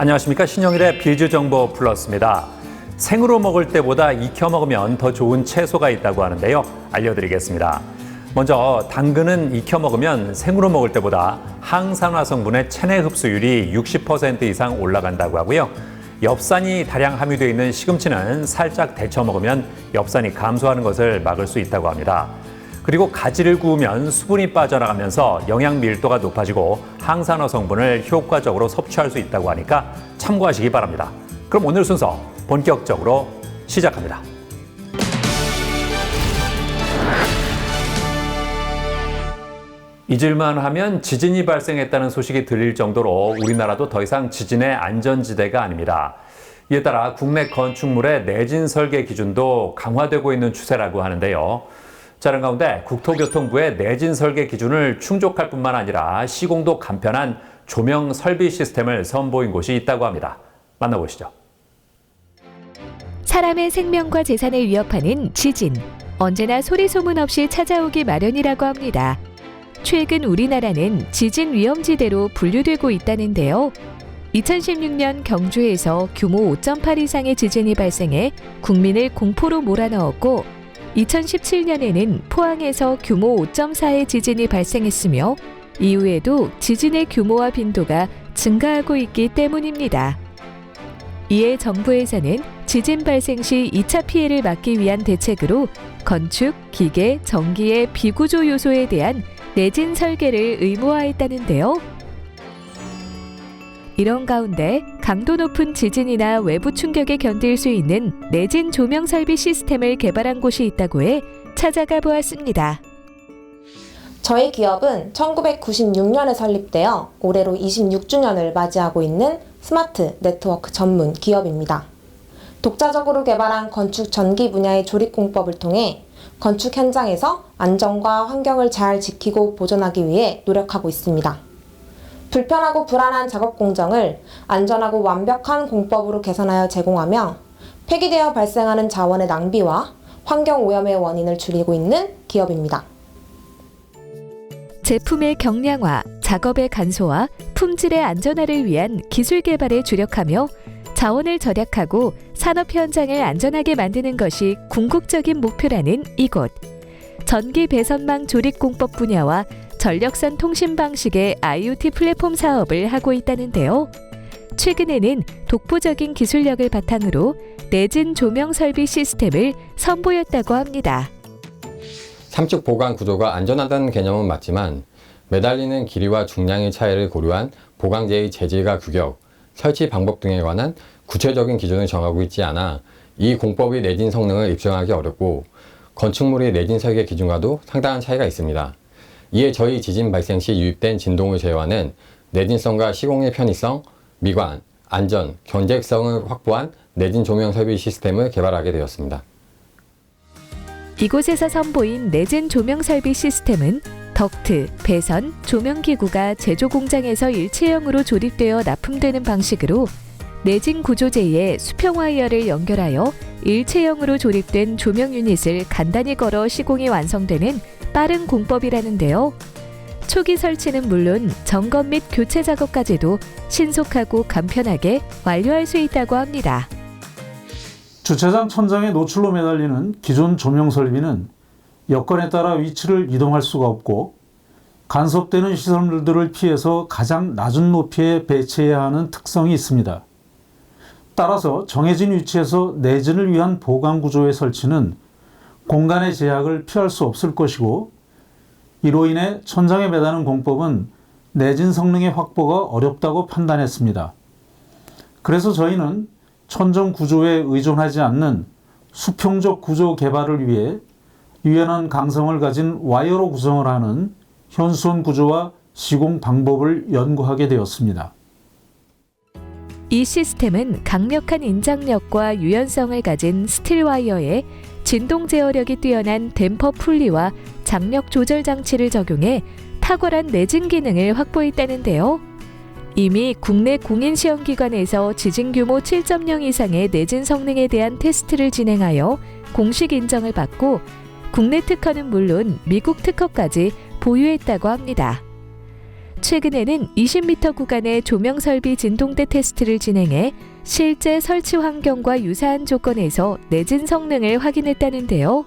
안녕하십니까. 신영일의 비즈정보 플러스입니다. 생으로 먹을 때보다 익혀 먹으면 더 좋은 채소가 있다고 하는데요. 알려드리겠습니다. 먼저 당근은 익혀 먹으면 생으로 먹을 때보다 항산화 성분의 체내 흡수율이 60% 이상 올라간다고 하고요. 엽산이 다량 함유되어 있는 시금치는 살짝 데쳐 먹으면 엽산이 감소하는 것을 막을 수 있다고 합니다. 그리고 가지를 구우면 수분이 빠져나가면서 영양 밀도가 높아지고 항산화 성분을 효과적으로 섭취할 수 있다고 하니까 참고하시기 바랍니다. 그럼 오늘 순서 본격적으로 시작합니다. 잊을만 하면 지진이 발생했다는 소식이 들릴 정도로 우리나라도 더 이상 지진의 안전지대가 아닙니다. 이에 따라 국내 건축물의 내진 설계 기준도 강화되고 있는 추세라고 하는데요. 자, 이런 가운데 국토교통부의 내진 설계 기준을 충족할 뿐만 아니라 시공도 간편한 조명 설비 시스템을 선보인 곳이 있다고 합니다. 만나보시죠. 사람의 생명과 재산을 위협하는 지진. 언제나 소리 소문 없이 찾아오기 마련이라고 합니다. 최근 우리나라는 지진 위험지대로 분류되고 있다는데요. 2016년 경주에서 규모 5.8 이상의 지진이 발생해 국민을 공포로 몰아넣었고 2017년에는 포항에서 규모 5.4의 지진이 발생했으며 이후에도 지진의 규모와 빈도가 증가하고 있기 때문입니다. 이에 정부에서는 지진 발생 시 2차 피해를 막기 위한 대책으로 건축, 기계, 전기의 비구조 요소에 대한 내진 설계를 의무화했다는데요. 이런 가운데 강도 높은 지진이나 외부 충격에 견딜 수 있는 내진 조명 설비 시스템을 개발한 곳이 있다고 해 찾아가 보았습니다. 저희 기업은 1996년에 설립되어 올해로 26주년을 맞이하고 있는 스마트 네트워크 전문 기업입니다. 독자적으로 개발한 건축 전기 분야의 조립 공법을 통해 건축 현장에서 안전과 환경을 잘 지키고 보존하기 위해 노력하고 있습니다. 불편하고 불안한 작업 공정을 안전하고 완벽한 공법으로 개선하여 제공하며 폐기되어 발생하는 자원의 낭비와 환경 오염의 원인을 줄이고 있는 기업입니다. 제품의 경량화, 작업의 간소화, 품질의 안전화를 위한 기술 개발에 주력하며 자원을 절약하고 산업 현장을 안전하게 만드는 것이 궁극적인 목표라는 이곳. 전기 배선망 조립 공법 분야와 전력선 통신 방식의 IoT 플랫폼 사업을 하고 있다는데요. 최근에는 독보적인 기술력을 바탕으로 내진 조명 설비 시스템을 선보였다고 합니다. 삼축 보강 구조가 안전하다는 개념은 맞지만 매달리는 길이와 중량의 차이를 고려한 보강재의 재질과 규격, 설치 방법 등에 관한 구체적인 기준을 정하고 있지 않아 이 공법의 내진 성능을 입증하기 어렵고 건축물의 내진 설계 기준과도 상당한 차이가 있습니다. 이에 저희 지진 발생 시 유입된 진동을 제어하는 내진성과 시공의 편의성, 미관, 안전, 견제성을 확보한 내진 조명 설비 시스템을 개발하게 되었습니다. 이곳에서 선보인 내진 조명 설비 시스템은 덕트, 배선, 조명기구가 제조 공장에서 일체형으로 조립되어 납품되는 방식으로 내진 구조재에 수평 와이어를 연결하여 일체형으로 조립된 조명 유닛을 간단히 걸어 시공이 완성되는 빠른 공법이라는데요. 초기 설치는 물론 점검 및 교체 작업까지도 신속하고 간편하게 완료할 수 있다고 합니다. 주차장 천장에 노출로 매달리는 기존 조명 설비는 여건에 따라 위치를 이동할 수가 없고 간섭되는 시설물들을 피해서 가장 낮은 높이에 배치해야 하는 특성이 있습니다. 따라서 정해진 위치에서 내진을 위한 보강 구조의 설치는 공간의 제약을 피할 수 없을 것이고 이로 인해 천장에 매다는 공법은 내진 성능의 확보가 어렵다고 판단했습니다. 그래서 저희는 천정 구조에 의존하지 않는 수평적 구조 개발을 위해 유연한 강성을 가진 와이어로 구성을 하는 현수원 구조와 시공 방법을 연구하게 되었습니다. 이 시스템은 강력한 인장력과 유연성을 가진 스틸 와이어에 진동 제어력이 뛰어난 댐퍼 풀리와 장력 조절 장치를 적용해 탁월한 내진 기능을 확보했다는데요. 이미 국내 공인시험기관에서 지진 규모 7.0 이상의 내진 성능에 대한 테스트를 진행하여 공식 인정을 받고 국내 특허는 물론 미국 특허까지 보유했다고 합니다. 최근에는 20m 구간의 조명 설비 진동대 테스트를 진행해 실제 설치 환경과 유사한 조건에서 내진 성능을 확인했다는데요.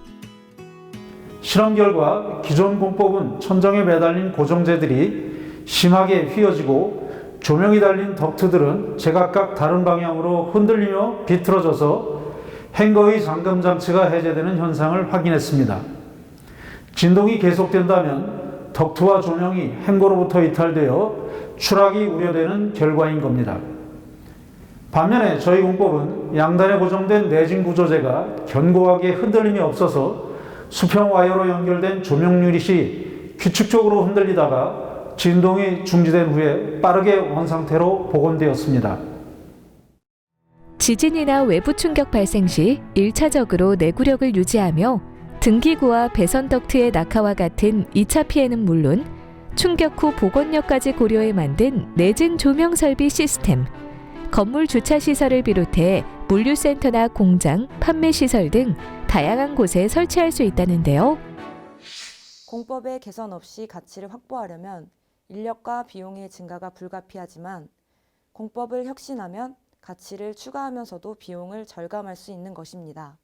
실험 결과 기존 공법은 천정에 매달린 고정재들이 심하게 휘어지고 조명이 달린 덕트들은 제각각 다른 방향으로 흔들리며 비틀어져서 행거의 잠금 장치가 해제되는 현상을 확인했습니다. 진동이 계속된다면 덕트와 조명이 행거로부터 이탈되어 추락이 우려되는 결과인 겁니다. 반면에 저희 공법은 양단에 고정된 내진 구조재가 견고하게 흔들림이 없어서 수평 와이어로 연결된 조명 유닛이 규칙적으로 흔들리다가 진동이 중지된 후에 빠르게 원상태로 복원되었습니다. 지진이나 외부 충격 발생 시 1차적으로 내구력을 유지하며 등기구와 배선 덕트의 낙하와 같은 2차 피해는 물론 충격 후 복원력까지 고려해 만든 내진 조명 설비 시스템, 건물 주차 시설을 비롯해 물류센터나 공장, 판매 시설 등 다양한 곳에 설치할 수 있다는데요. 공법의 개선 없이 가치를 확보하려면 인력과 비용의 증가가 불가피하지만 공법을 혁신하면 가치를 추가하면서도 비용을 절감할 수 있는 것입니다.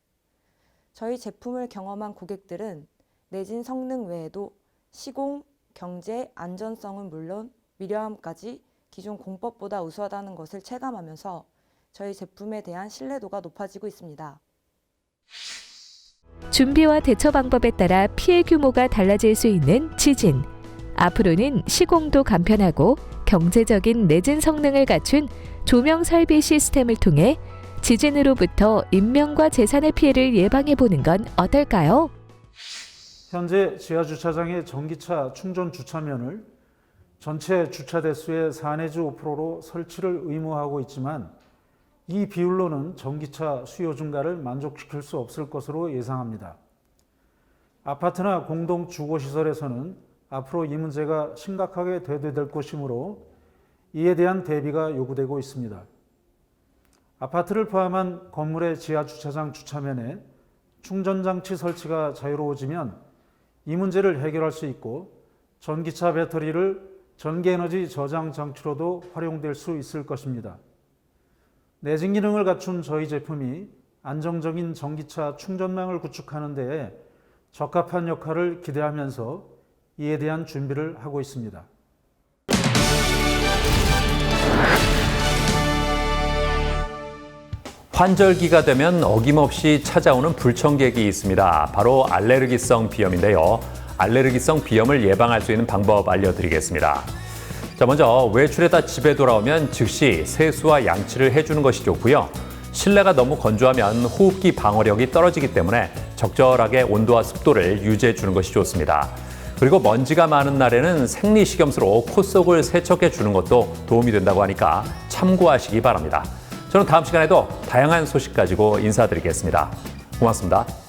저희 제품을 경험한 고객들은 내진 성능 외에도 시공, 경제, 안전성은 물론 미려함까지 기존 공법보다 우수하다는 것을 체감하면서 저희 제품에 대한 신뢰도가 높아지고 있습니다. 준비와 대처 방법에 따라 피해 규모가 달라질 수 있는 지진. 앞으로는 시공도 간편하고 경제적인 내진 성능을 갖춘 조명 설비 시스템을 통해 지진으로부터 인명과 재산의 피해를 예방해보는 건 어떨까요? 현재 지하주차장의 전기차 충전 주차면을 전체 주차 대수의 4 내지 5%로 설치를 의무화하고 있지만 이 비율로는 전기차 수요 증가를 만족시킬 수 없을 것으로 예상합니다. 아파트나 공동 주거시설에서는 앞으로 이 문제가 심각하게 대두될 것이므로 이에 대한 대비가 요구되고 있습니다. 아파트를 포함한 건물의 지하주차장 주차면에 충전장치 설치가 자유로워지면 이 문제를 해결할 수 있고 전기차 배터리를 전기에너지 저장 장치로도 활용될 수 있을 것입니다. 내진 기능을 갖춘 저희 제품이 안정적인 전기차 충전망을 구축하는 데에 적합한 역할을 기대하면서 이에 대한 준비를 하고 있습니다. 환절기가 되면 어김없이 찾아오는 불청객이 있습니다. 바로 알레르기성 비염인데요. 알레르기성 비염을 예방할 수 있는 방법 알려드리겠습니다. 자, 먼저 외출했다 집에 돌아오면 즉시 세수와 양치를 해주는 것이 좋고요. 실내가 너무 건조하면 호흡기 방어력이 떨어지기 때문에 적절하게 온도와 습도를 유지해 주는 것이 좋습니다. 그리고 먼지가 많은 날에는 생리식염수로 코 속을 세척해 주는 것도 도움이 된다고 하니까 참고하시기 바랍니다. 저는 다음 시간에도 다양한 소식 가지고 인사드리겠습니다. 고맙습니다.